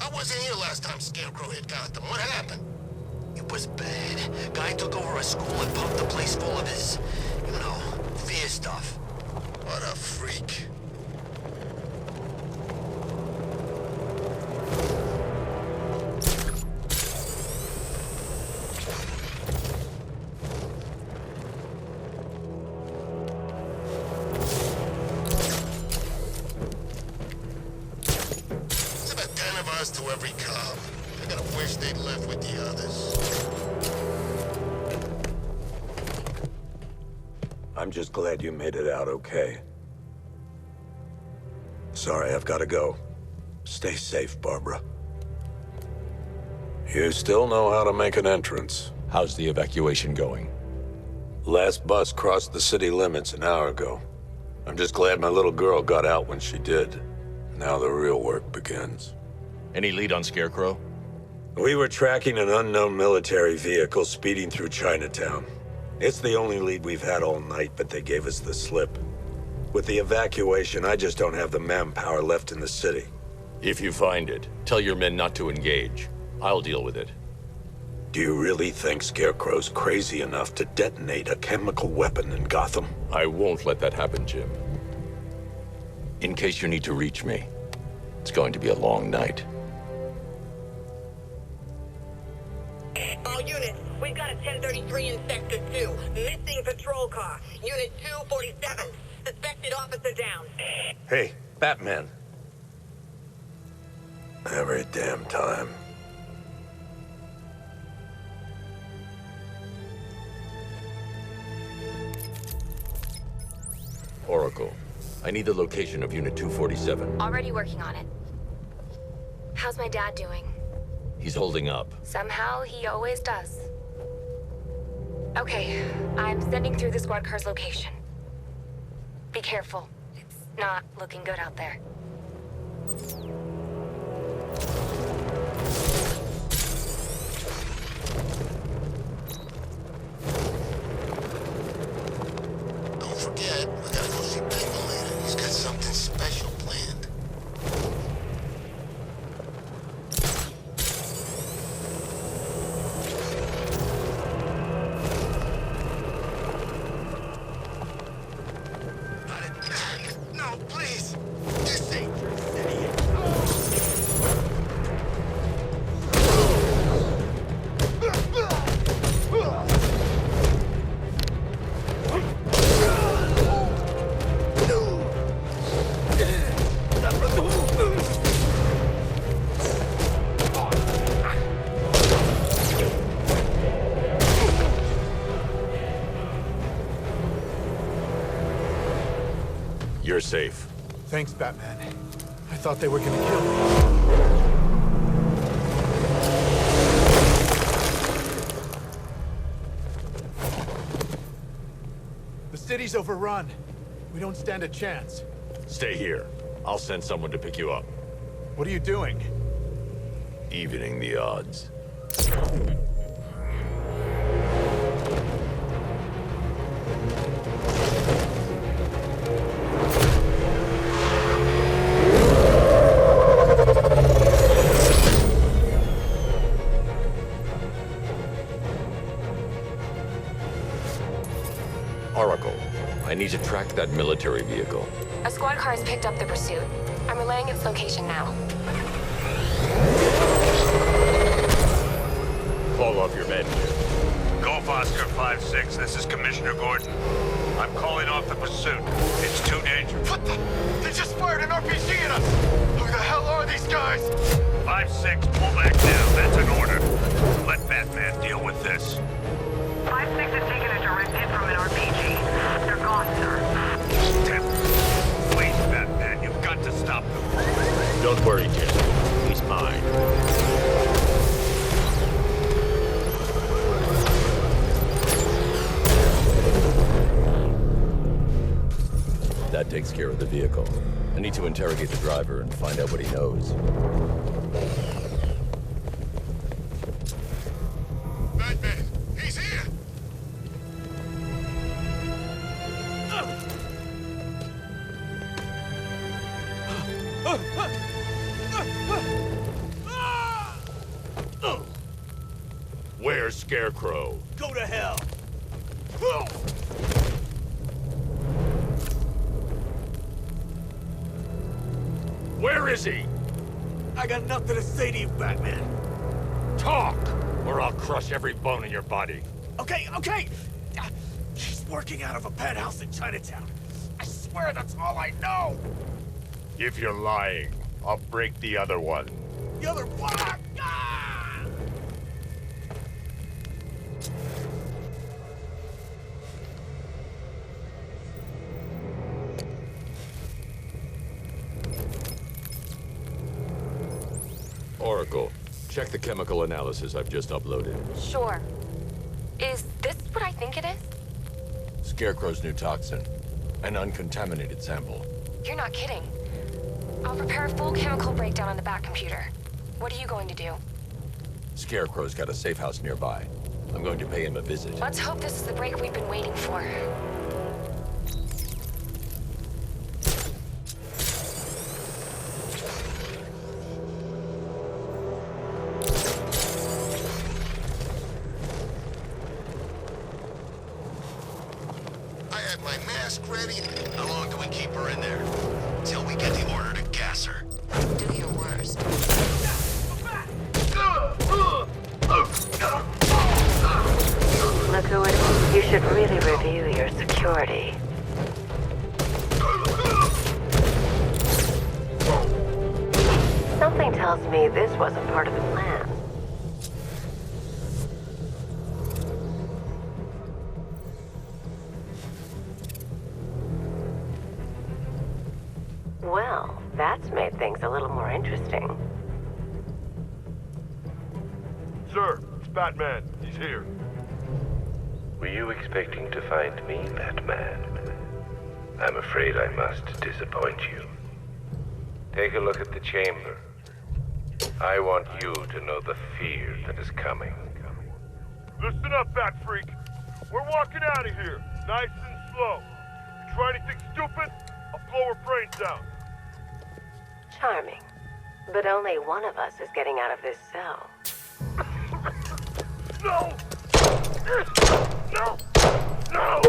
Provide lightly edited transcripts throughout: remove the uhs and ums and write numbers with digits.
I wasn't here last time Scarecrow hit Gotham. What happened? It was bad. Guy took over a school and pumped the place full of his, fear stuff. What a freak. To every cop. I gotta wish they'd left with the others. I'm just glad you made it out okay. Sorry, I've gotta go. Stay safe, Barbara. You still know how to make an entrance. How's the evacuation going? Last bus crossed the city limits an hour ago. I'm just glad my little girl got out when she did. Now the real work begins. Any lead on Scarecrow? We were tracking an unknown military vehicle speeding through Chinatown. It's the only lead we've had all night, but they gave us the slip. With the evacuation, I just don't have the manpower left in the city. If you find it, tell your men not to engage. I'll deal with it. Do you really think Scarecrow's crazy enough to detonate a chemical weapon in Gotham? I won't let that happen, Jim. In case you need to reach me, it's going to be a long night. All units, we've got a 1033 in Sector 2. Missing patrol car. Unit 247. Suspected officer down. Hey, Batman. Every damn time. Oracle, I need the location of Unit 247. Already working on it. How's my dad doing? He's holding up. Somehow, he always does. Okay, I'm sending through the squad car's location. Be careful. It's not looking good out there. Don't forget, we gotta go see Penguin later. He's got something special planned. No, please! This ain't your city. You're safe. Thanks, Batman. I thought they were gonna kill me. The city's overrun. We don't stand a chance. Stay here. I'll send someone to pick you up. What are you doing? Evening the odds. Oracle, I need to track that military vehicle. A squad car has picked up the pursuit. I'm relaying its location now. Call off your men. Golf Oscar 5-6, this is Commissioner Gordon. I'm calling off the pursuit. It's too dangerous. What the? They just fired an RPG at us! Who the hell are these guys? 5-6, pull back now. That's an order. Let Batman deal with this. 5-6 has taken a direct hit from an RPG. They're gone, sir. 10. Please, Batman, you've got to stop them. Don't worry, Jim. He's mine. That takes care of the vehicle. I need to interrogate the driver and find out what he knows. Batman, he's here! Where's Scarecrow? Go to hell! Where is he? I got nothing to say to you, Batman. Talk, or I'll crush every bone in your body. Okay, okay! He's working out of a penthouse in Chinatown. I swear that's all I know! If you're lying, I'll break the other one. The other one! Ah! Oracle, check the chemical analysis I've just uploaded. Sure. Is this what I think it is? Scarecrow's new toxin. An uncontaminated sample. You're not kidding. I'll prepare a full chemical breakdown on the back computer. What are you going to do? Scarecrow's got a safe house nearby. I'm going to pay him a visit. Let's hope this is the break we've been waiting for. I had my mask ready. How long do we keep her in there? Till we get the order to gas her. Do your worst. Look who it is. You should really review your security. Something tells me this wasn't part of the plan. Well, that's made things a little more interesting. Sir, it's Batman. He's here. Were you expecting to find me, Batman? I'm afraid I must disappoint you. Take a look at the chamber. I want you to know the fear that is coming. Listen up, Bat Freak. We're walking out of here, nice and slow. You try anything stupid, I'll blow her brains out. Charming. But only one of us is getting out of this cell. No! No! No!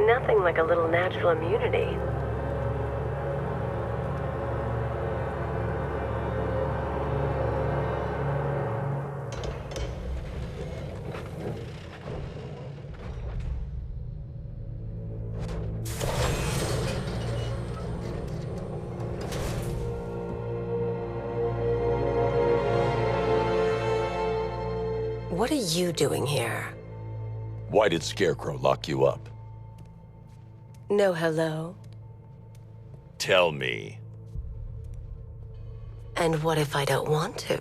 Nothing like a little natural immunity. What are you doing here? Why did Scarecrow lock you up? No hello? Tell me. And what if I don't want to?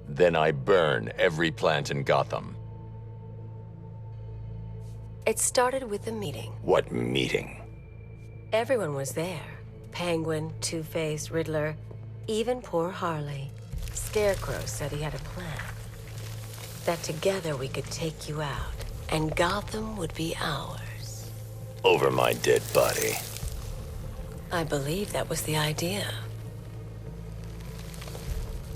Then I burn every plant in Gotham. It started with a meeting. What meeting? Everyone was there. Penguin, Two-Face, Riddler, even poor Harley. Scarecrow said he had a plan. That together we could take you out, and Gotham would be ours. Over my dead body. I believe that was the idea.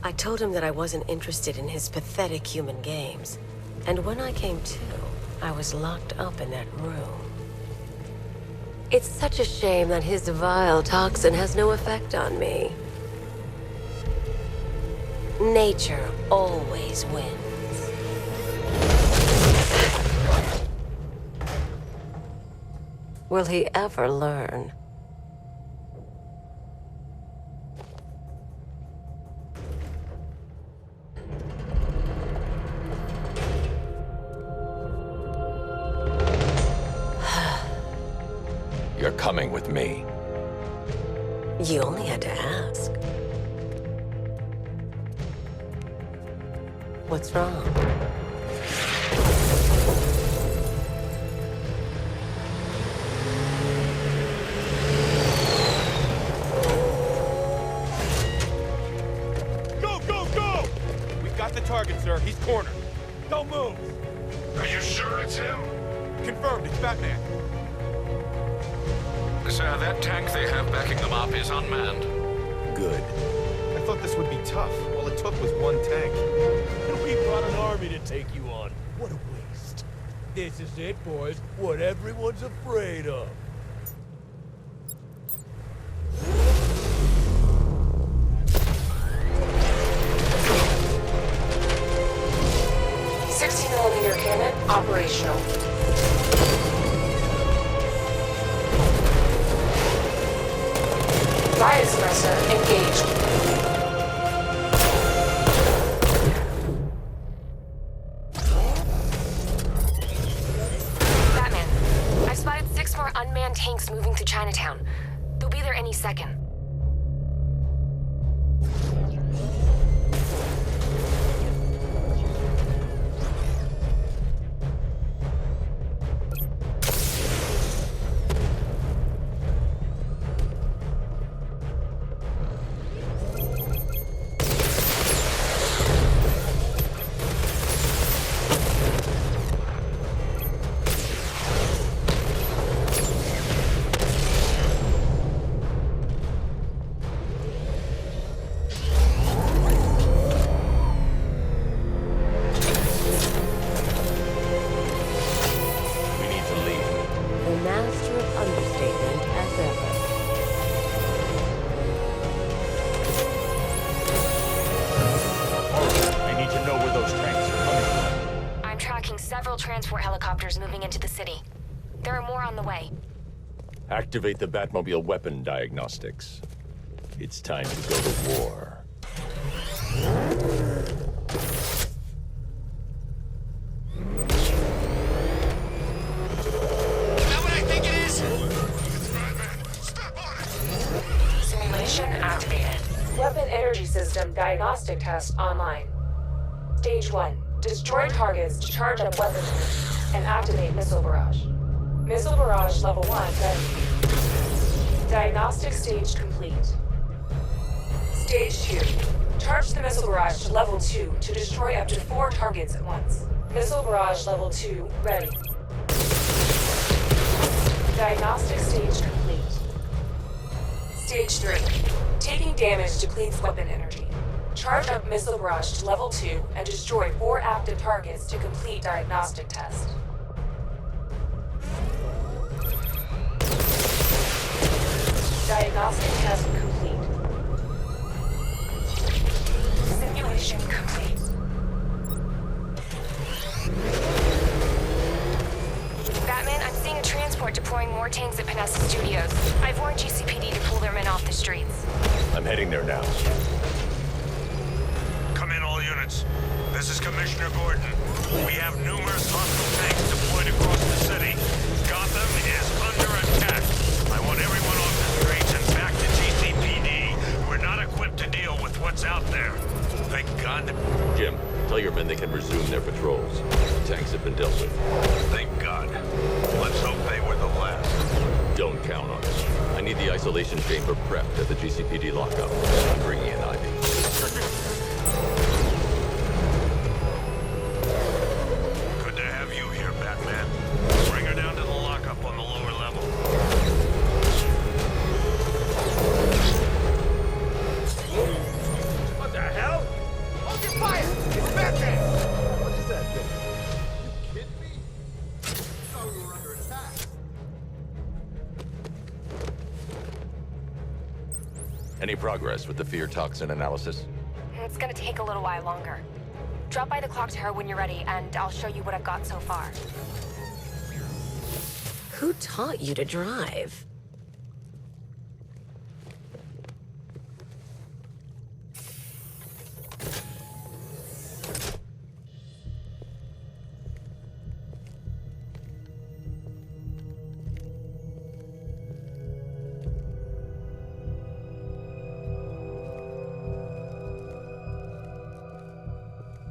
I told him that I wasn't interested in his pathetic human games. And when I came to, I was locked up in that room. It's such a shame that his vile toxin has no effect on me. Nature always wins. Will he ever learn? You're coming with me. You only had to ask. What's wrong? Go, go, go! We got the target, sir. He's cornered. Don't move. Are you sure it's him? Confirmed, it's Batman. Sir, that tank they have backing them up is unmanned. Good. I thought this would be tough. All it took was one tank. And we brought an army to take you on. What a waste. This is it, boys. What everyone's afraid of. .60mm cannon operational. Riot suppressor engaged. Batman, I've spotted 6 more unmanned tanks moving through Chinatown. They'll be there any second. Several transport helicopters moving into the city. There are more on the way. Activate the Batmobile weapon diagnostics. It's time to go to war. Is that what I think it is? Simulation activated. Weapon energy system diagnostic test online. Stage 1. Destroy targets to charge up weapons and activate missile barrage. Missile barrage level 1 ready. Diagnostic stage complete. Stage 2. Charge the missile barrage to level 2 to destroy up to 4 targets at once. Missile barrage level 2 ready. Diagnostic stage complete. Stage 3. Taking damage depletes weapon energy. Charge up missile barrage to level 2 and destroy 4 active targets to complete diagnostic test. Diagnostic test complete. Simulation complete. Batman, I'm seeing a transport deploying more tanks at Panessa Studios. I've warned GCPD to pull their men off the streets. I'm heading there now. Come in, all units. This is Commissioner Gordon. We have numerous hostile tanks deployed across the city. Gotham is under attack. I want everyone off the streets and back to GCPD. We're not equipped to deal with what's out there. Thank God. Jim, tell your men they can resume their patrols. Tanks have been dealt with. Thank God. Let's hope they were the last. Don't count on it. I need the isolation chamber prepped at the GCPD lockup. I'm bringing in Ivy. Good to have you here, Batman. Bring her down to the lockup on the lower level. What the hell? Hold your fire! It's Batman! What is that thing? You kidding me? Oh, we were under attack. Any progress with the fear toxin analysis? It's gonna take a little while longer. Drop by the clock tower when you're ready, and I'll show you what I've got so far. Who taught you to drive?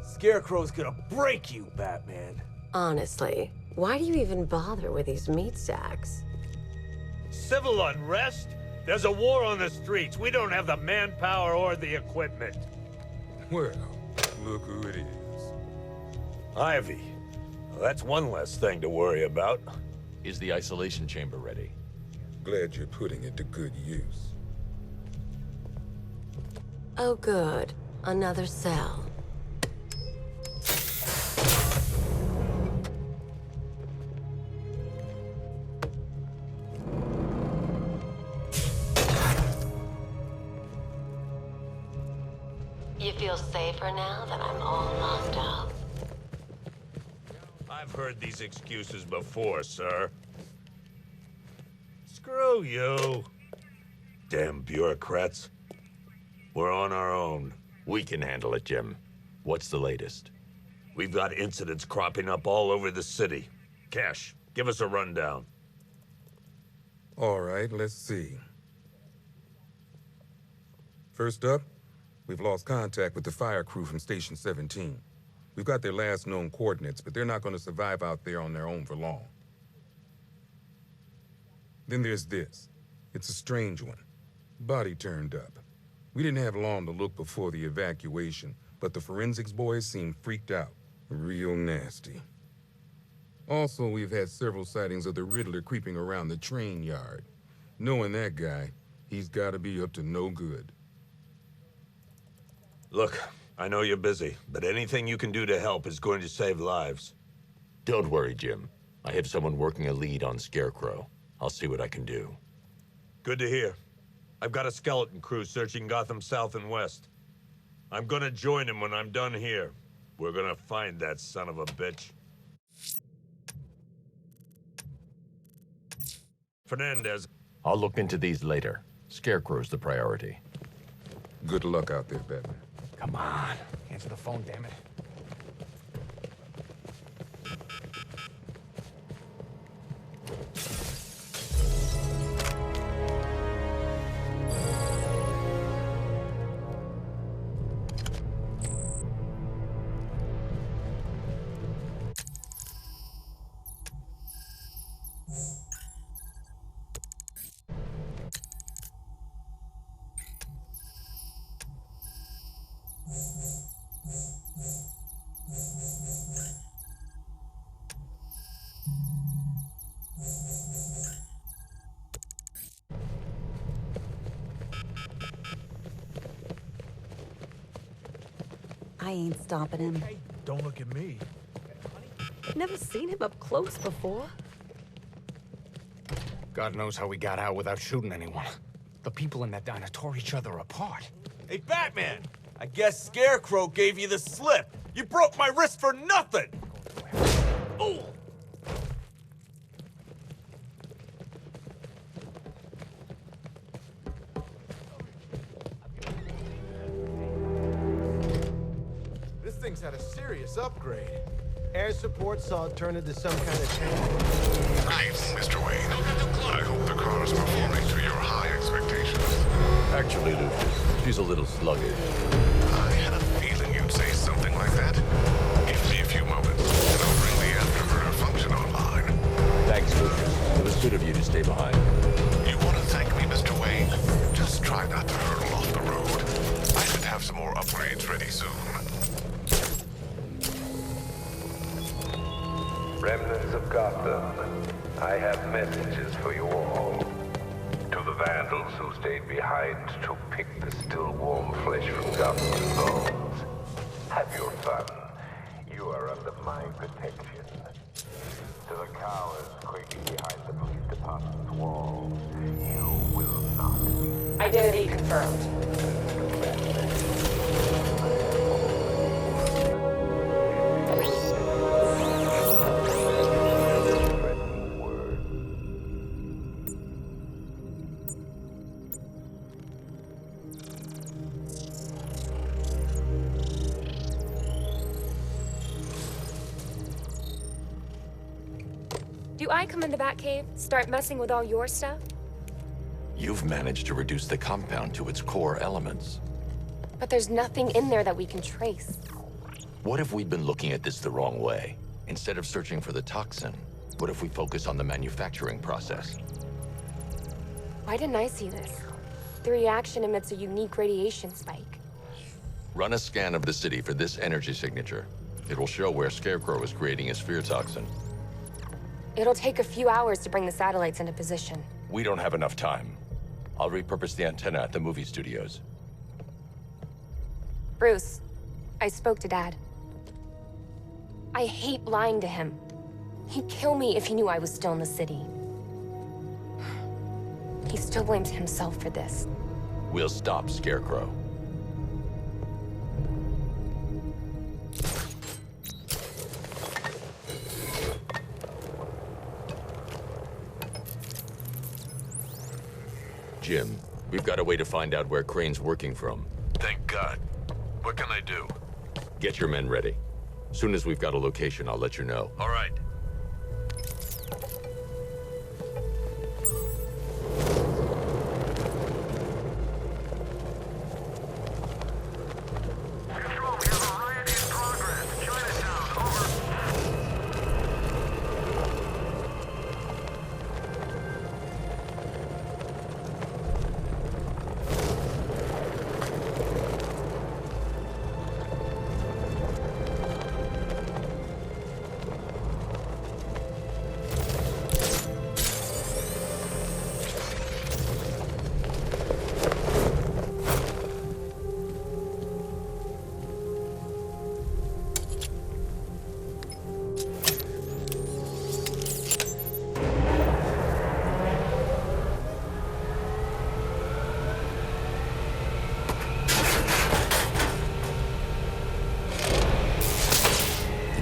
Scarecrow's gonna break you, Batman. Honestly, why do you even bother with these meat sacks? Civil unrest? There's a war on the streets. We don't have the manpower or the equipment. Well, look who it is. Ivy. Well, that's one less thing to worry about. Is the isolation chamber ready? Glad you're putting it to good use. Oh, good. Another cell. You feel safer now that I'm all locked up? I've heard these excuses before, sir. Screw you. Damn bureaucrats. We're on our own. We can handle it, Jim. What's the latest? We've got incidents cropping up all over the city. Cash, give us a rundown. All right, let's see. First up, we've lost contact with the fire crew from Station 17. We've got their last known coordinates, but they're not going to survive out there on their own for long. Then there's this. It's a strange one. Body turned up. We didn't have long to look before the evacuation, but the forensics boys seemed freaked out. Real nasty. Also, we've had several sightings of the Riddler creeping around the train yard. Knowing that guy, he's got to be up to no good. Look, I know you're busy, but anything you can do to help is going to save lives. Don't worry, Jim. I have someone working a lead on Scarecrow. I'll see what I can do. Good to hear. I've got a skeleton crew searching Gotham South and West. I'm gonna join him when I'm done here. We're gonna find that son of a bitch. Fernandez. I'll look into these later. Scarecrow's the priority. Good luck out there, Batman. Come on. Answer the phone, damn it. I ain't stopping him. Hey, don't look at me. Never seen him up close before. God knows how we got out without shooting anyone. The people in that diner tore each other apart. Hey, Batman! I guess Scarecrow gave you the slip. You broke my wrist for nothing! Oh! This thing's had a serious upgrade. Air support saw it turn into some kind of tank. Right, Mr. Wayne. I hope the car is performing to your high expectations. Actually, Lucius, she's a little sluggish. I had a feeling you'd say something like that. Give me a few moments, and I'll bring the afterburner function online. Thanks, Lucius. It was good of you to stay behind. You want to thank me, Mr. Wayne? Just try not to hurtle off the road. I should have some more upgrades ready soon. Remnants of Gotham, I have messages for you all. To the vandals who stayed behind to pick the still warm flesh from Gotham's bones. Have your fun. You are under my protection. To the cowards quaking behind the police department's walls, you will not. Identity confirmed. Do I come in the Batcave, start messing with all your stuff? You've managed to reduce the compound to its core elements. But there's nothing in there that we can trace. What if we'd been looking at this the wrong way? Instead of searching for the toxin, what if we focus on the manufacturing process? Why didn't I see this? The reaction emits a unique radiation spike. Run a scan of the city for this energy signature. It will show where Scarecrow is creating his fear toxin. It'll take a few hours to bring the satellites into position. We don't have enough time. I'll repurpose the antenna at the movie studios. Bruce, I spoke to Dad. I hate lying to him. He'd kill me if he knew I was still in the city. He still blames himself for this. We'll stop Scarecrow. Jim, we've got a way to find out where Crane's working from. Thank God. What can I do? Get your men ready. Soon as we've got a location, I'll let you know. All right.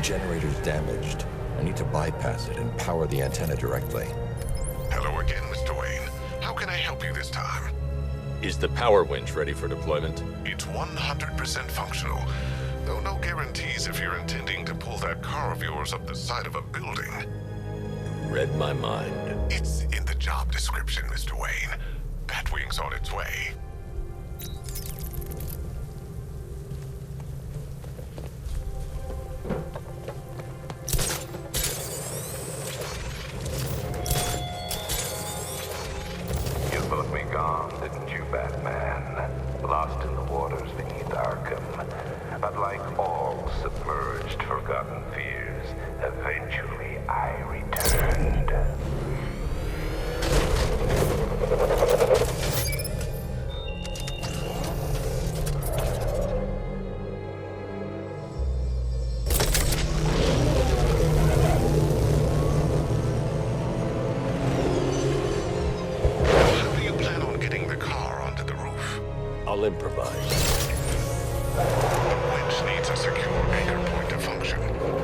Generator's damaged. I need to bypass it and power the antenna directly. Hello again, Mr. Wayne. How can I help you this time? Is the power winch ready for deployment? It's 100% functional, though no guarantees if you're intending to pull that car of yours up the side of a building. Read my mind. It's in the job description, Mr. Wayne. Batwing's on its way. You thought me gone, didn't you, Batman? Lost in the waters beneath Arkham. But like all submerged, forgotten fears, eventually I returned. How do you plan on getting the car onto the roof? I'll improvise. Winch needs a secure anchor point to function.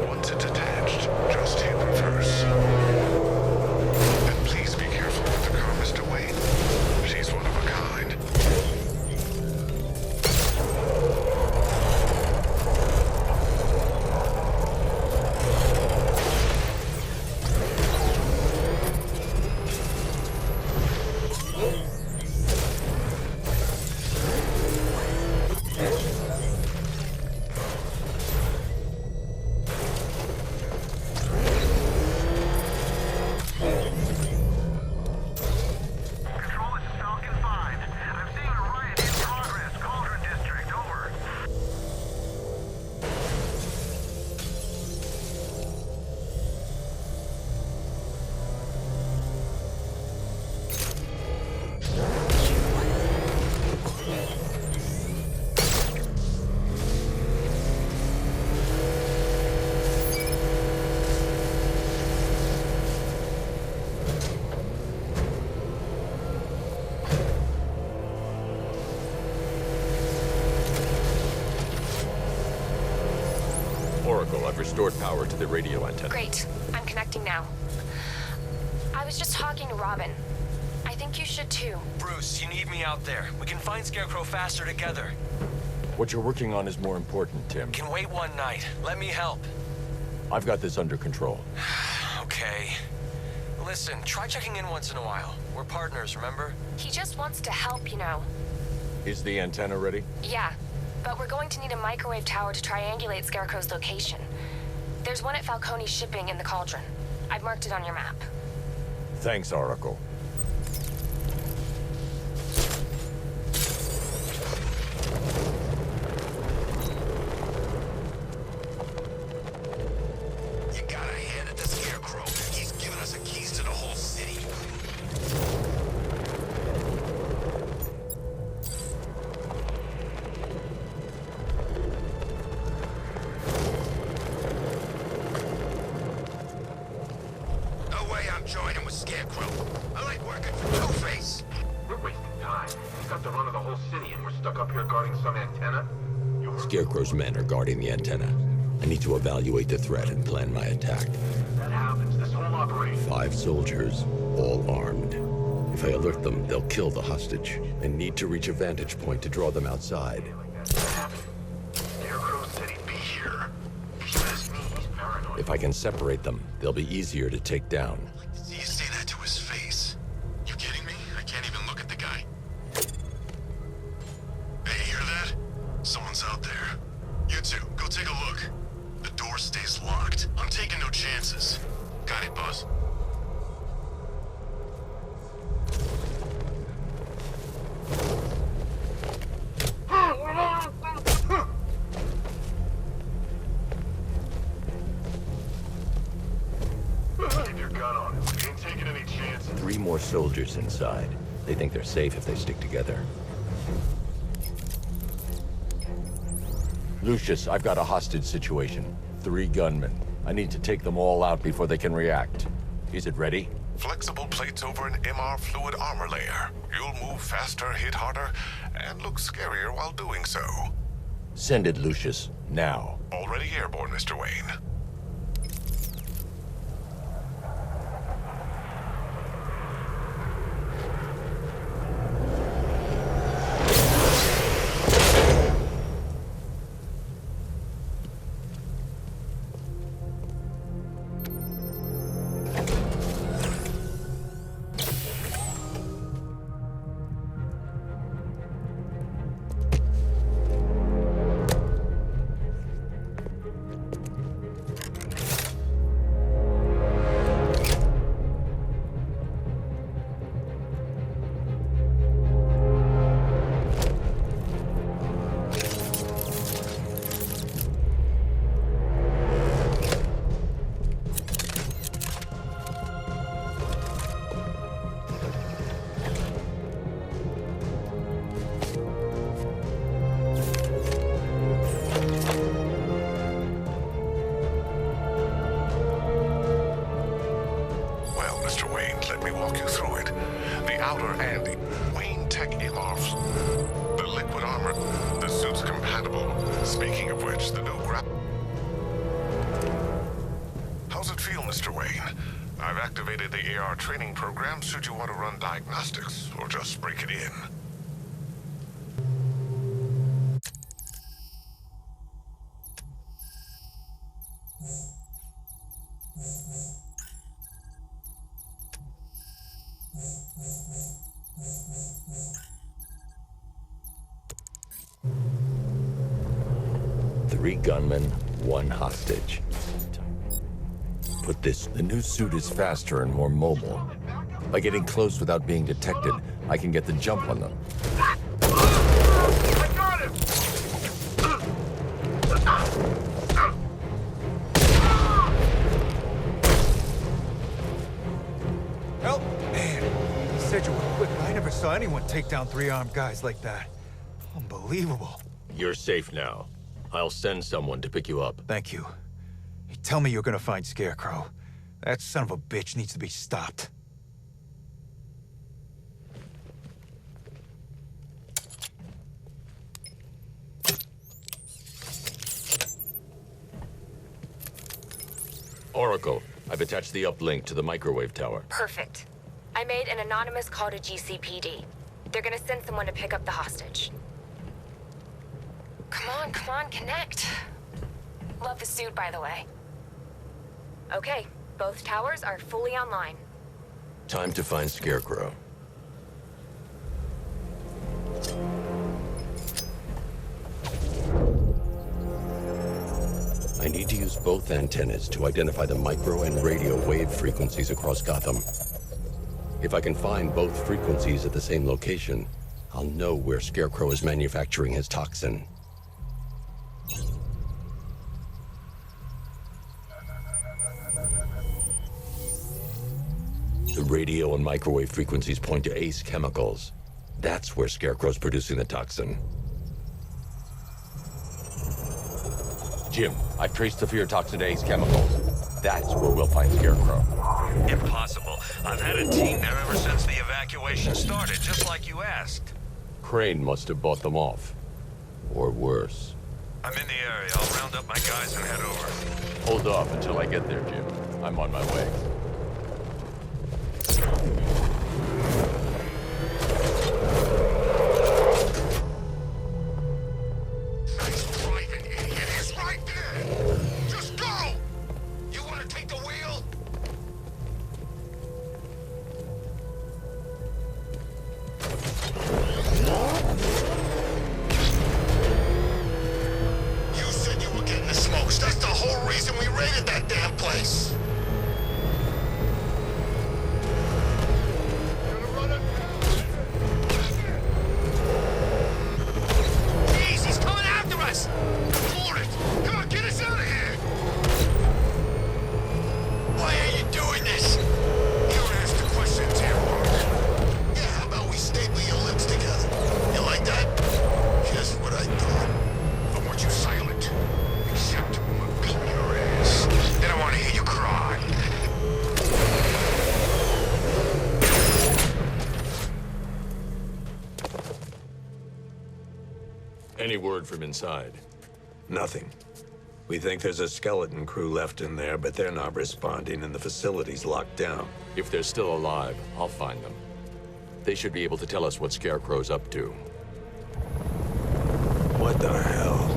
Once it's attached, just hit reverse. And please be careful with the car, Mr. Wayne. She's one of a kind. Oracle, I've restored power to the radio antenna. Great. I'm connecting now. I was just talking to Robin. I think you should too. Bruce, you need me out there. We can find Scarecrow faster together. What you're working on is more important, Tim. Can wait one night. Let me help. I've got this under control. Okay. Listen, try checking in once in a while. We're partners, remember? He just wants to help, you know. Is the antenna ready? Yeah, but we're going to need a microwave tower to triangulate Scarecrow's location. There's one at Falcone's shipping in the Cauldron. I've marked it on your map. Thanks, Oracle. You gotta hand it to Scarecrow. He's given us the keys to the whole city. around joining with Scarecrow. I like working for Two-Face. We're wasting time. He's got the run of the whole city and we're stuck up here guarding some antenna. Scarecrow's men are guarding the antenna. I need to evaluate the threat and plan my attack. That happens, this whole operation. 5 soldiers, all armed. If I alert them, they'll kill the hostage. I need to reach a vantage point to draw them outside. Scarecrow said he'd be here. If you ask me, he's paranoid. If I can separate them, they'll be easier to take down. You say that to his face. You kidding me? I can't even look at the guy. Hey, hear that? Someone's out there. You two, go take a look. The door stays locked. I'm taking no chances. Got it, boss? Keep your gun on him. We ain't taking any chances. 3 more soldiers inside. They think they're safe if they stick together. Lucius, I've got a hostage situation. 3 gunmen. I need to take them all out before they can react. Is it ready? Flexible plates over an MR fluid armor layer. You'll move faster, hit harder, and look scarier while doing so. Send it, Lucius. Now. Already airborne, Mr. Wayne. I've activated the AR training program should you want to run diagnostics, or just break it in. Three gunmen, 1 hostage. Put this, the new suit is faster and more mobile. By getting close without being detected, I can get the jump on them. I got him! Help! Man, you said you were quick. I never saw anyone take down 3 armed guys like that. Unbelievable. You're safe now. I'll send someone to pick you up. Thank you. You tell me you're gonna find Scarecrow. That son of a bitch needs to be stopped. Oracle, I've attached the uplink to the microwave tower. Perfect. I made an anonymous call to GCPD. They're gonna send someone to pick up the hostage. Come on, connect. Love the suit, by the way. Okay, both towers are fully online. Time to find Scarecrow. I need to use both antennas to identify the micro and radio wave frequencies across Gotham. If I can find both frequencies at the same location, I'll know where Scarecrow is manufacturing his toxin. The radio and microwave frequencies point to Ace Chemicals. That's where Scarecrow's producing the toxin. Jim, I've traced the fear toxin to Ace Chemicals. That's where we'll find Scarecrow. Impossible. had a team there ever since the evacuation started, just like you asked. Crane must have bought them off. Or worse. I'm in the area. I'll round up my guys and head over. Hold off until I get there, Jim. I'm on my way. Any word from inside? Nothing. We think there's a skeleton crew left in there, but they're not responding and the facility's locked down. If they're still alive, I'll find them. They should be able to tell us what Scarecrow's up to. What the hell?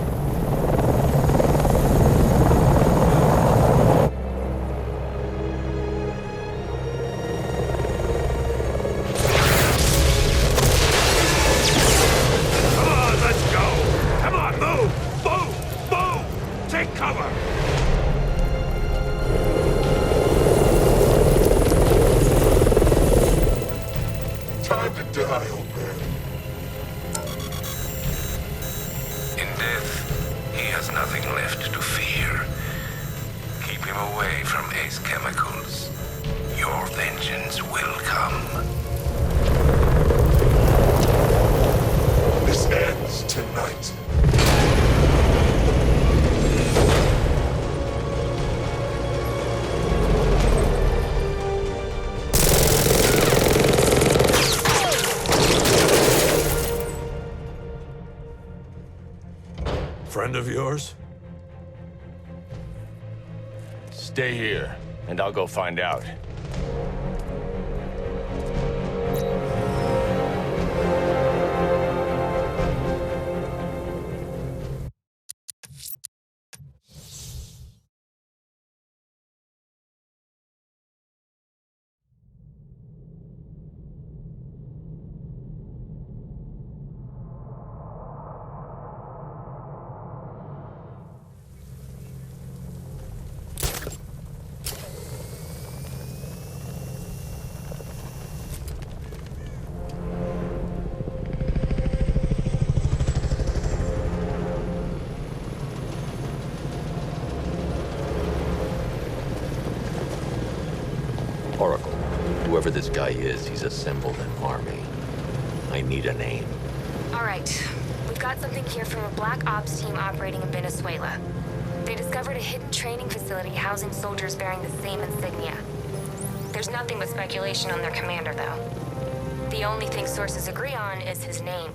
Friend of yours? Stay here, and I'll go find out. Oracle, whoever this guy is, he's assembled an army. I need a name. All right. We've got something here from a Black Ops team operating in Venezuela. They discovered a hidden training facility housing soldiers bearing the same insignia. There's nothing but speculation on their commander, though. The only thing sources agree on is his name.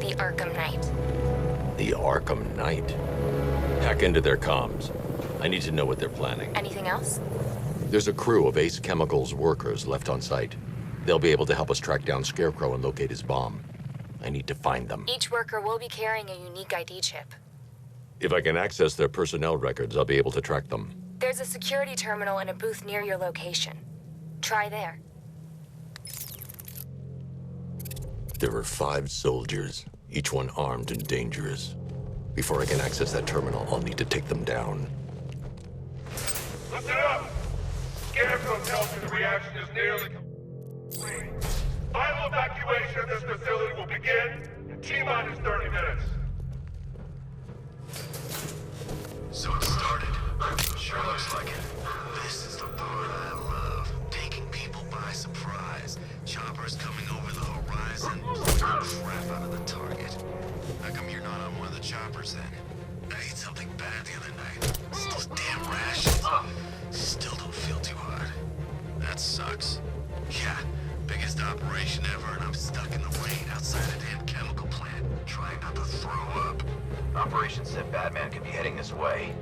The Arkham Knight. The Arkham Knight? Hack into their comms. I need to know what they're planning. Anything else? There's a crew of Ace Chemicals workers left on site. They'll be able to help us track down Scarecrow and locate his bomb. I need to find them. Each worker will be carrying a unique ID chip. If I can access their personnel records, I'll be able to track them. There's a security terminal in a booth near your location. Try there. There are 5 soldiers, each one armed and dangerous. Before I can access that terminal, I'll need to take them down. Listen up! Scarecrow tells me the reaction is nearly complete. Final evacuation of this facility will begin in T-minus 30 minutes. So it started. Sure looks like it. This is the part I love. Taking people by surprise. Choppers coming over the horizon. Crap out of the target. How come you're not on one of the choppers then? I ate something bad the other night. It's those damn rations. Still don't feel too hot. That sucks. trucks. Yeah, biggest operation ever, and I'm stuck in the rain outside a damn chemical plant, trying not to throw up. Operation said Batman could be heading this way.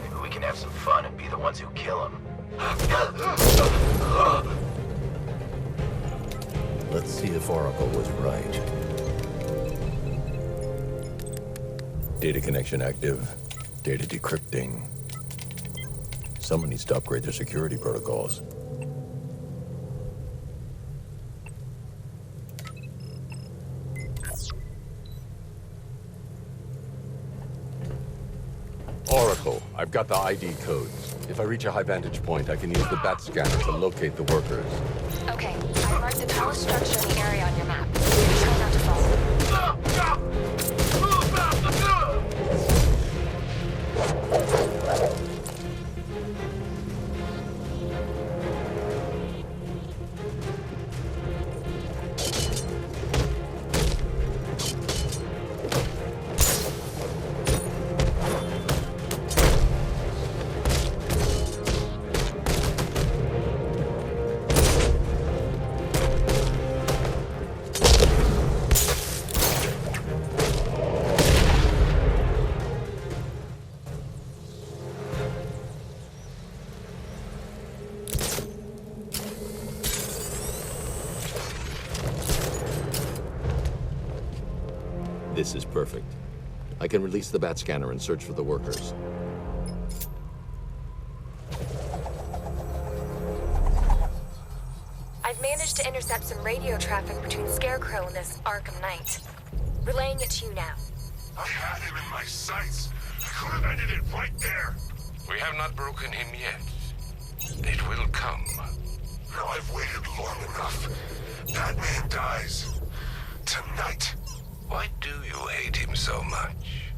Maybe we can have some fun and be the ones who kill him. Let's see if Oracle was right. Data connection active. Data decrypting. Someone needs to upgrade their security protocols. Oracle, I've got the ID codes. If I reach a high vantage point, I can use the bat scanner to locate the workers. Okay, I marked the tallest structure in the area on your map. Try not to fall. This is perfect. I can release the bat scanner and search for the workers. I've managed to intercept some radio traffic between Scarecrow and this Arkham Knight. Relaying it to you now. I had him in my sights. I could have ended it right there. We have not broken him yet. It will come. Now I've waited long enough. Batman dies. Tonight. Why do you hate him so much?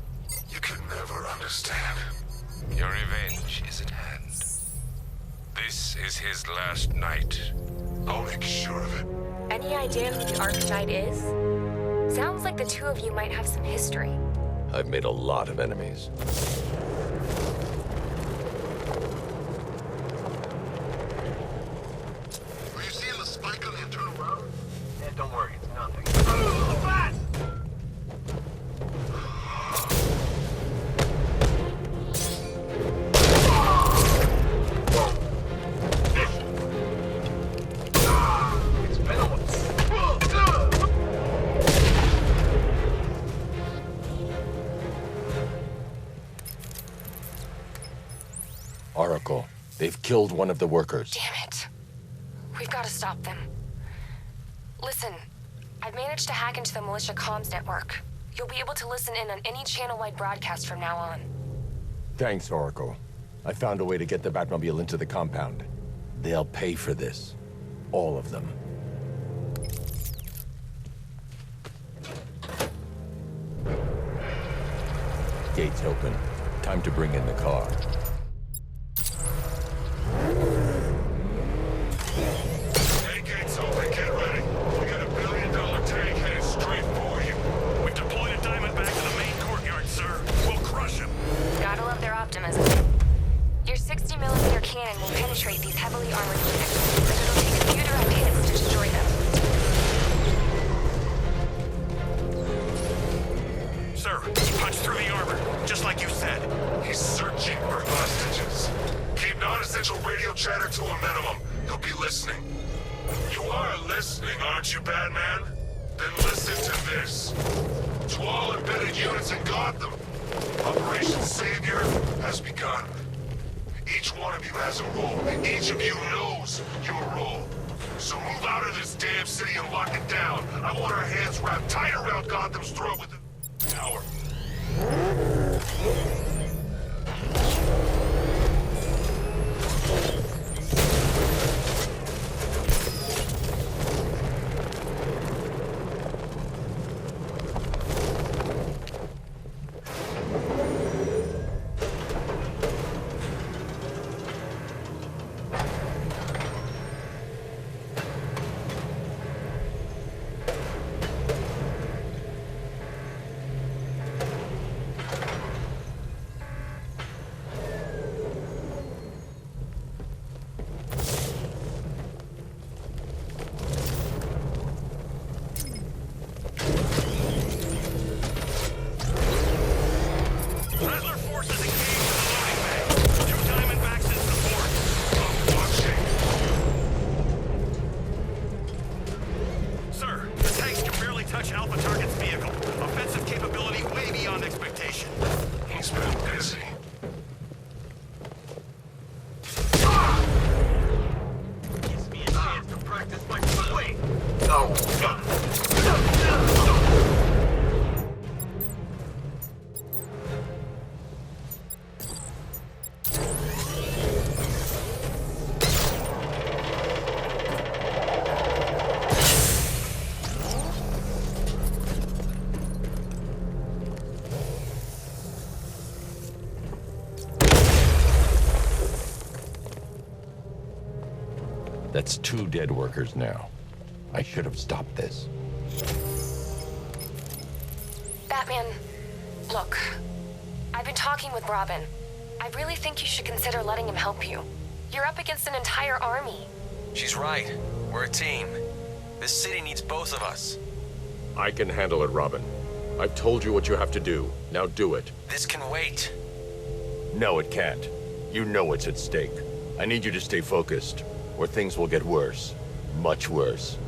You can never understand. Your revenge is at hand. This is his last night. I'll make sure of it. Any idea who the Arkham Knight is? Sounds like the two of you might have some history. I've made a lot of enemies. Were you seeing the spike on the internal route? Yeah, don't worry, it's nothing. Oracle, they've killed one of the workers. Damn it. We've got to stop them. Listen, I've managed to hack into the militia comms network. You'll be able to listen in on any channel-wide broadcast from now on. Thanks, Oracle. I found a way to get the Batmobile into the compound. They'll pay for this. All of them. Gates open. Time to bring in the car. Hey, gates open, get ready. We got $1 billion tank headed straight for you. We've deployed a diamond back to the main courtyard, sir. We'll crush him. Gotta love their optimism. Your 60mm cannon will penetrate these heavily armored units, but it'll take a few direct hits to destroy them. Sir, he punched through the armor, just like you said. He's searching for hostages. Keep non-essential radio chatter to a minimum. He'll be listening. You are listening, aren't you, Batman? Then listen to this. To all embedded units in Gotham, Operation Savior has begun. Each one of you has a role. Each of you knows your role. So move out of this damn city and lock it down. I want our hands wrapped tight around Gotham's throat with the power. That's 2 dead workers now. I should have stopped this. Batman, look. I've been talking with Robin. I really think you should consider letting him help you. You're up against an entire army. She's right. We're a team. This city needs both of us. I can handle it, Robin. I've told you what you have to do. Now do it. This can wait. No, it can't. You know what's at stake. I need you to stay focused, or things will get worse. Much worse.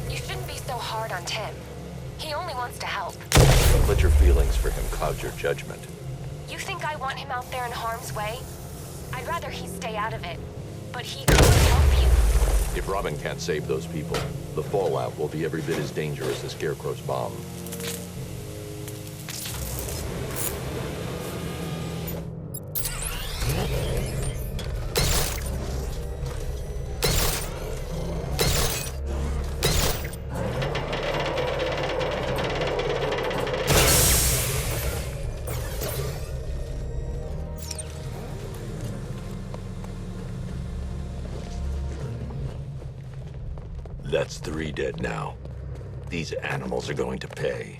You shouldn't be so hard on Tim. He only wants to help. Don't let your feelings for him cloud your judgment. You think I want him out there in harm's way? I'd rather he stay out of it. But he could help you. If Robin can't save those people, the fallout will be every bit as dangerous as Scarecrow's bomb. That's 3 dead now. These animals are going to pay.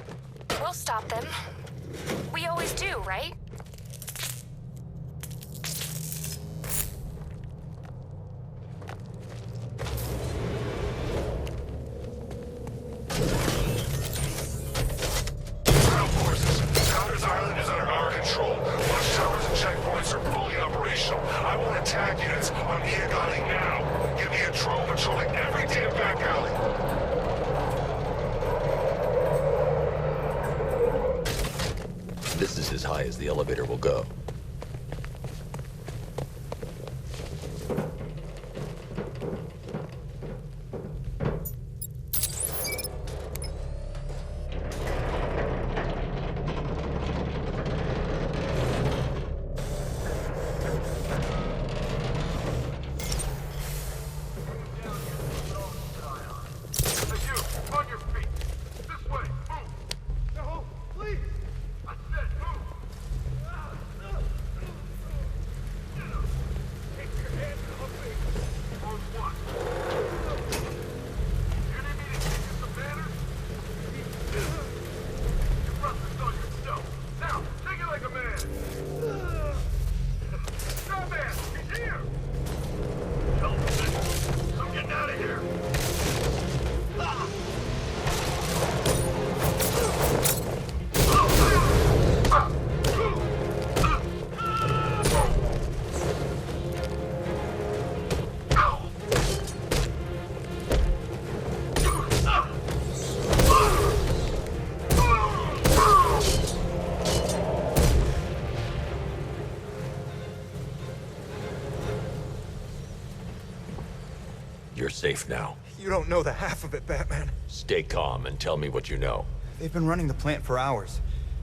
We'll stop them. We always do, right? Ground forces, Connor's Island is under our control. Watchtowers and checkpoints are fully operational. I want attack units on Mia Gully now. Give me a drone patrolling every damn back alley. This is as high as the elevator will go. On your feet. This way. Move. No, please. I said move. Take your hands off me. On what? You need me to teach you some manners? You brought this on yourself. Now, take it like a man. No, man. He's here. Tell him this. I'm getting out of here. You're safe now. You don't know the half of it, Batman. Stay calm and tell me what you know. They've been running the plant for hours.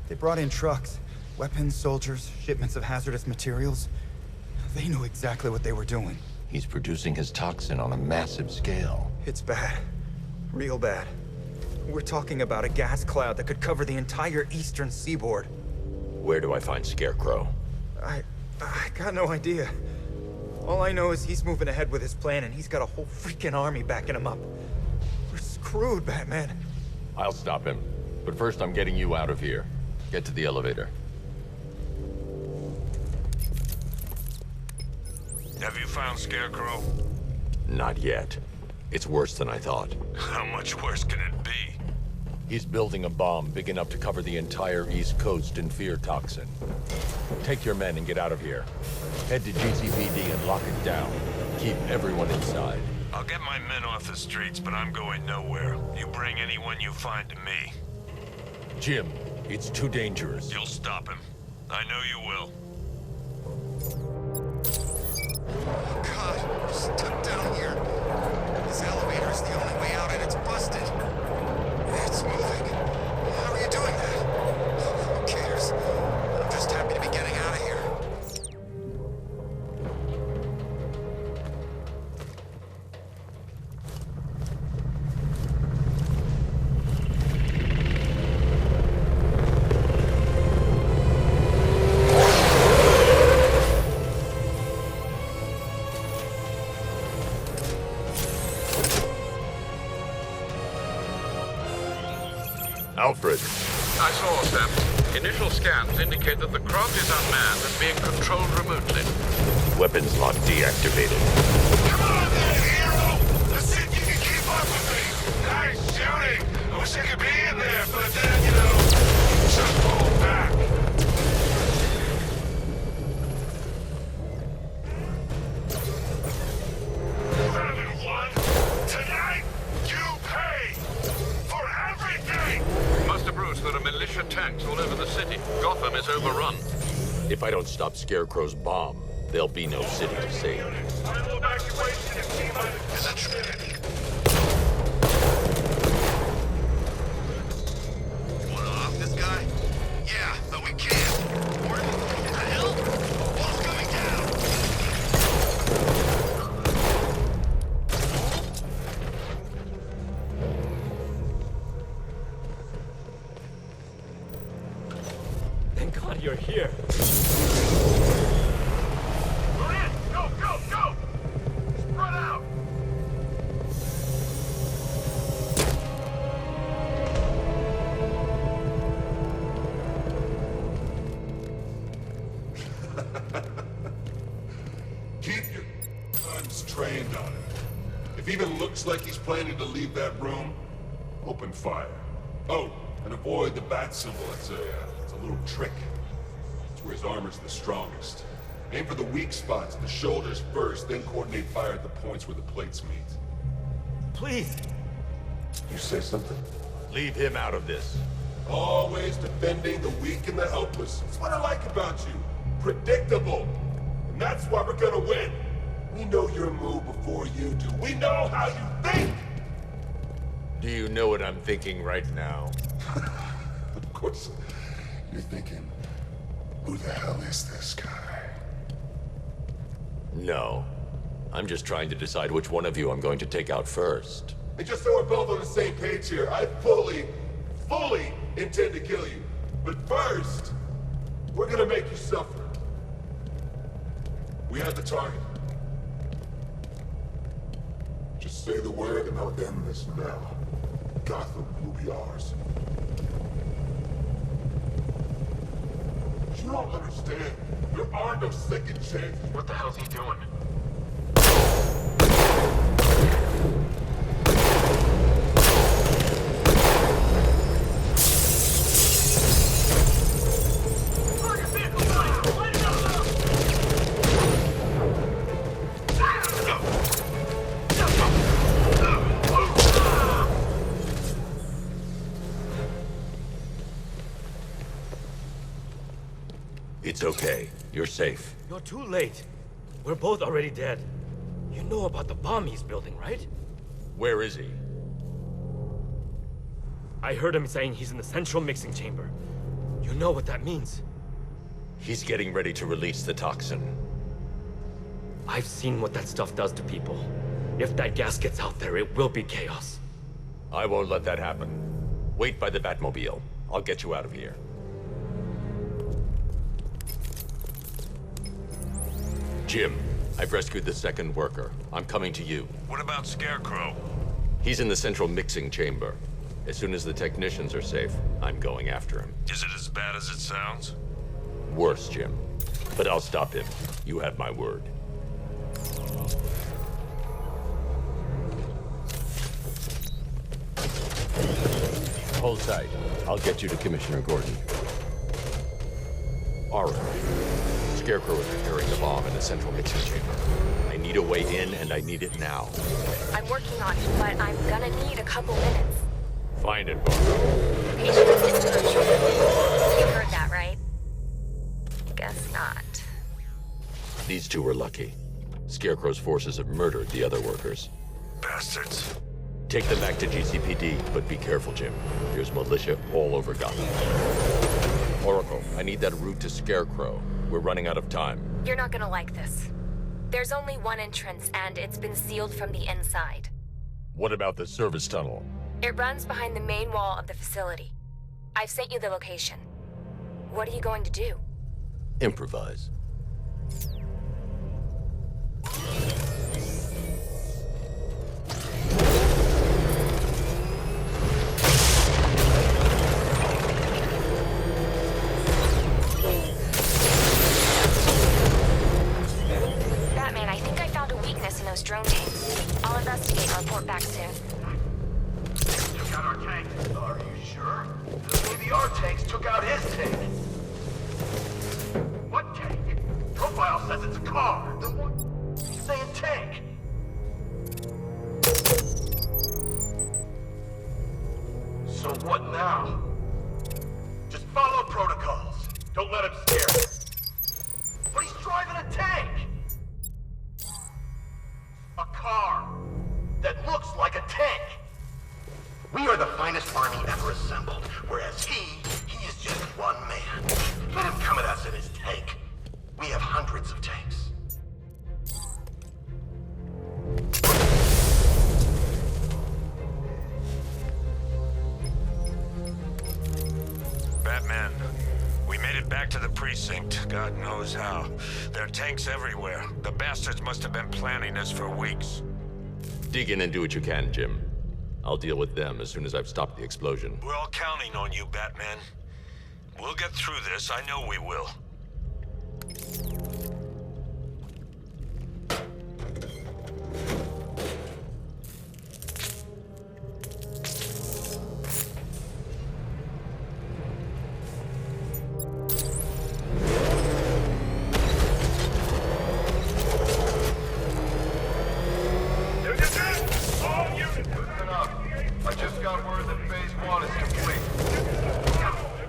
They brought in trucks, weapons, soldiers, shipments of hazardous materials. They knew exactly what they were doing. He's producing his toxin on a massive scale. It's bad. Real bad. We're talking about a gas cloud that could cover the entire eastern seaboard. Where do I find Scarecrow? I got no idea. All I know is he's moving ahead with his plan, and he's got a whole freaking army backing him up. We're screwed, Batman. I'll stop him. But first, I'm getting you out of here. Get to the elevator. Have you found Scarecrow? Not yet. It's worse than I thought. How much worse can it be? He's building a bomb big enough to cover the entire East Coast in fear toxin. Take your men and get out of here. Head to GCPD and lock it down. Keep everyone inside. I'll get my men off the streets, but I'm going nowhere. You bring anyone you find to me. Jim, it's too dangerous. You'll stop him. I know you will. God, we're stuck down here. Alfred. I saw, Sam. Initial scans indicate that the craft is unmanned and being controlled remotely. Weapons lock deactivated. Come on then, hero! Let's see if you can keep up with me! Nice shooting! I wish I could be in there, but then, you know, just hold back. Tonight, you pay for everything! Master Bruce, there are militia tanks all over the city. Gotham is overrun. If I don't stop Scarecrow's bomb, there'll be no city to save. Final evacuation is T-minus is a trinity. Wanna off this guy? Yeah, but we can't. What the hell? Wall's coming down! Thank God you're here. We're in! Go, go, go! Spread out! Keep your guns trained on him. If he even looks like he's planning to leave that room, open fire. Oh, and avoid the bat symbol. It's a little trick. It's where his armor's the strongest. Aim for the weak spots, the shoulders first, then coordinate fire at the points where the plates meet. Please. You say something? Leave him out of this. Always defending the weak and the helpless. That's what I like about you. Predictable. And that's why we're gonna win. We know your move before you do. We know how you think! Do you know what I'm thinking right now? Of course, you're thinking, who the hell is this guy? No. I'm just trying to decide which one of you I'm going to take out first. And just so we're both on the same page here, I fully intend to kill you. But first, we're gonna make you suffer. We have the target. Just say the word and I'll end this now. Gotham will be ours. You don't understand. There are no second chances. What the hell's he doing? It's okay. You're safe. You're too late. We're both already dead. You know about the bomb he's building, right? Where is he? I heard him saying he's in the central mixing chamber. You know what that means. He's getting ready to release the toxin. I've seen what that stuff does to people. If that gas gets out there, it will be chaos. I won't let that happen. Wait by the Batmobile. I'll get you out of here. Jim, I've rescued the second worker. I'm coming to you. What about Scarecrow? He's in the central mixing chamber. As soon as the technicians are safe, I'm going after him. Is it as bad as it sounds? Worse, Jim. But I'll stop him. You have my word. Hold tight. I'll get you to Commissioner Gordon. All right. Scarecrow is preparing the bomb in the central mixing chamber. I need a way in, and I need it now. I'm working on it, but I'm gonna need a couple minutes. Find it, Barbara. Patient exclusion. You heard that, right? Guess not. These two were lucky. Scarecrow's forces have murdered the other workers. Bastards. Take them back to GCPD, but be careful, Jim. There's militia all over Gotham. Oracle, I need that route to Scarecrow. We're running out of time. You're not gonna like this. There's only one entrance, and it's been sealed from the inside. What about the service tunnel? It runs behind the main wall of the facility. I've sent you the location. What are you going to do? Improvise. those drone tanks. I'll investigate and report back soon. Took out our tank. Are you sure? Maybe our tanks took out his tank. What tank? Profile says it's a car. Then what? He's saying tank. So what now? Just follow protocols. Don't let him scare us. But he's driving a tank! A car that looks like a tank. We are the finest army ever assembled, whereas he is just one man. Let him come at us in his tank. We have hundreds of tanks. Batman, we made it back to the precinct. God knows how. There are tanks everywhere. The bastards must have been planning this for weeks. Dig in and do what you can, Jim. I'll deal with them as soon as I've stopped the explosion. We're all counting on you, Batman. We'll get through this. I know we will. I just got word that phase 1 is complete.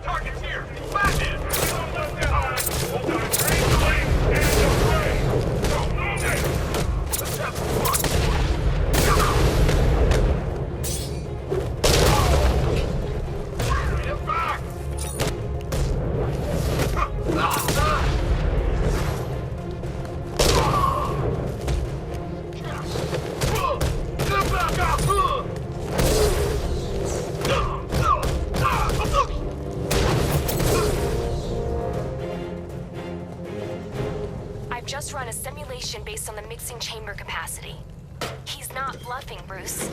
Target's here! Back in! Hold on, let's have some fun! Get back! Get back up! I've just run a simulation based on the mixing chamber capacity. He's not bluffing, Bruce.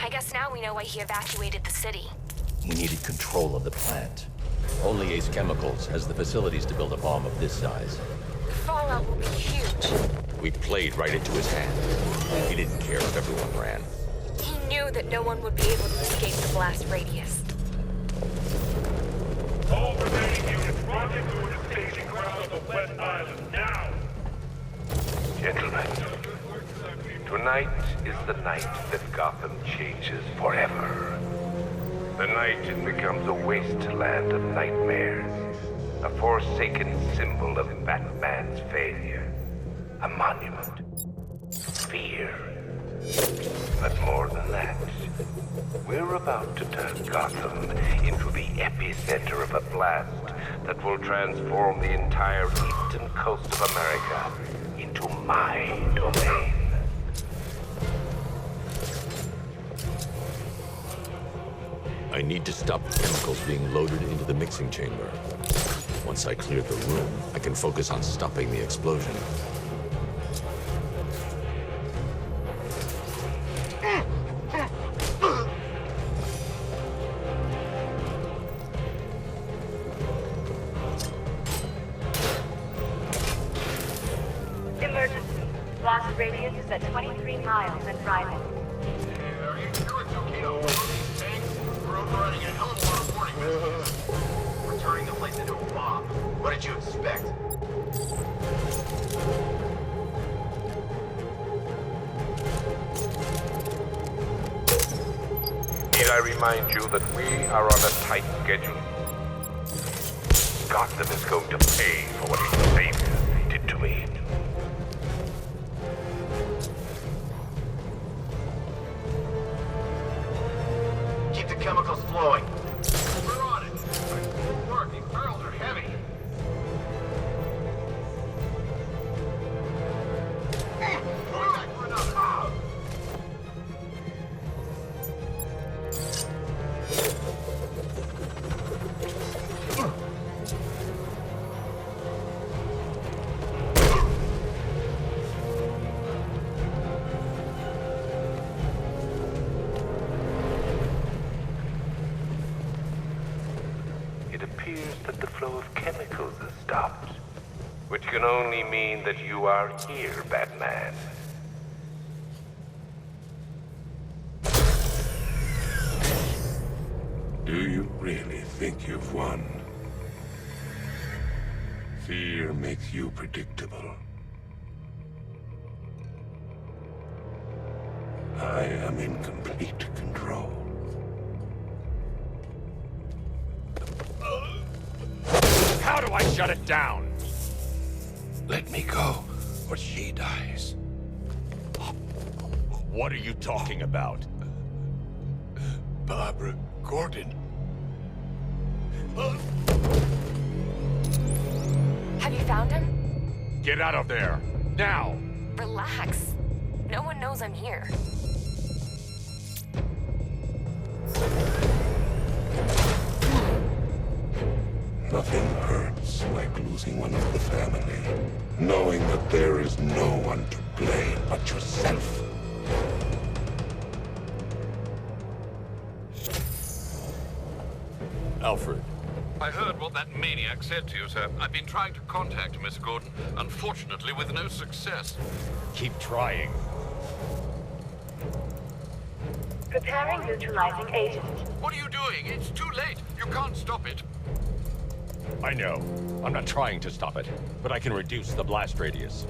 I guess now we know why he evacuated the city. He needed control of the plant. Only Ace Chemicals has the facilities to build a bomb of this size. Fallout will be huge. We played right into his hand. He didn't care if everyone ran. He knew that no one would be able to escape the blast radius. All remaining units rendezvous at the staging ground of the West Island now! Gentlemen, tonight is the night that Gotham changes forever. The night it becomes a wasteland of nightmares, a forsaken symbol of Batman's failure, a monument, fear. But more than that, we're about to turn Gotham into the epicenter of a blast that will transform the entire eastern coast of America into my domain. I need to stop the chemicals being loaded into the mixing chamber. Once I clear the room, I can focus on stopping the explosion. Emergency. Blast radius is at 23 miles and rising. Are you sure it's okay to hold these tanks? We're overrunning a hell of a lot of warning messages. We're turning the place into a bomb. What did you expect? Need I remind you that we are on a tight schedule? Gotham is going to pay for what his savior did to me. Keep the chemicals flowing. We're on it. Good work. These barrels are heavy. Going back for another. It appears that the flow of chemicals has stopped, which can only mean that you are here, Batman. you've won. Fear makes you predictable. I am in complete control. How do I shut it down? Let me go, or she dies. What are you talking about? Barbara Gordon. Have you found him? Get out of there, now! Relax. No one knows I'm here. Nothing hurts like losing one of the family. Knowing that there is no one to blame but yourself. Alfred. I heard what that maniac said to you, sir. I've been trying to contact Miss Gordon, unfortunately with no success. Keep trying. Preparing neutralizing agent. What are you doing? It's too late. You can't stop it. I know. I'm not trying to stop it, but I can reduce the blast radius.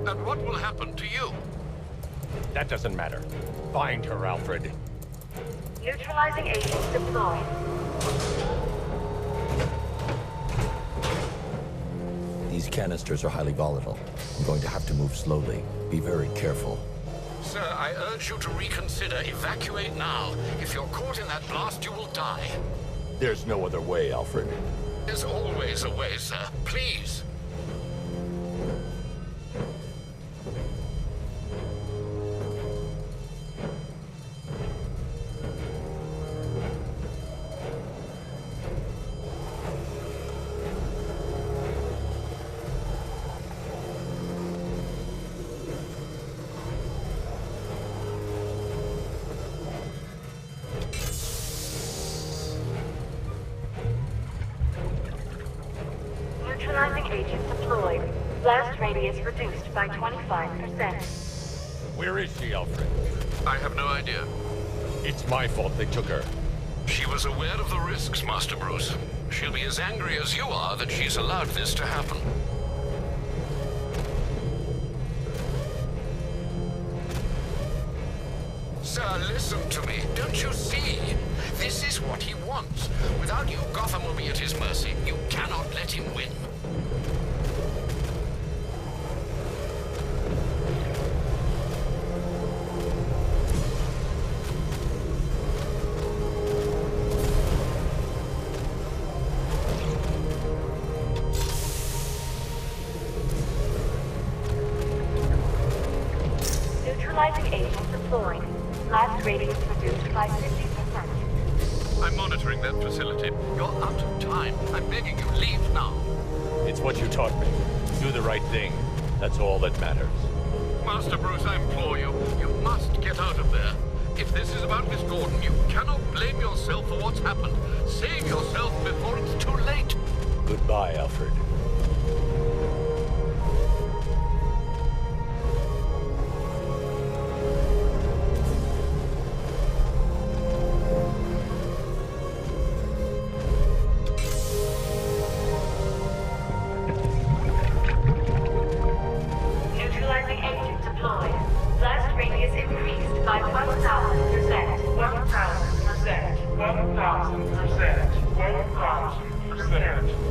And what will happen to you? That doesn't matter. Find her, Alfred. Neutralizing agent deployed. These canisters are highly volatile. I'm going to have to move slowly. Be very careful. Sir, I urge you to reconsider. Evacuate now. If you're caught in that blast, you will die. There's no other way, Alfred. There's always a way, sir. Please. Neutralizing agent deployed. Blast radius reduced by 25%. Where is she, Alfred? I have no idea. It's my fault they took her. She was aware of the risks, Master Bruce. She'll be as angry as you are that she's allowed this to happen. Sir, listen to me. Don't you see? This is what he wants. Without you, Gotham will be at his mercy. You cannot let him win. Neutralizing agent deployed. Blast radius reduced by 50%. I'm monitoring that facility. You're out of time. I'm begging you, leave now. It's what you taught me. Do the right thing. That's all that matters. Master Bruce, I implore you, you must get out of there. If this is about Miss Gordon, you cannot blame yourself for what's happened. Save yourself before it's too late. Goodbye, Alfred. Neutralizing agent deployed. Blast radius increased by 1,000%. 1,000%. 1,000%. 1,000%.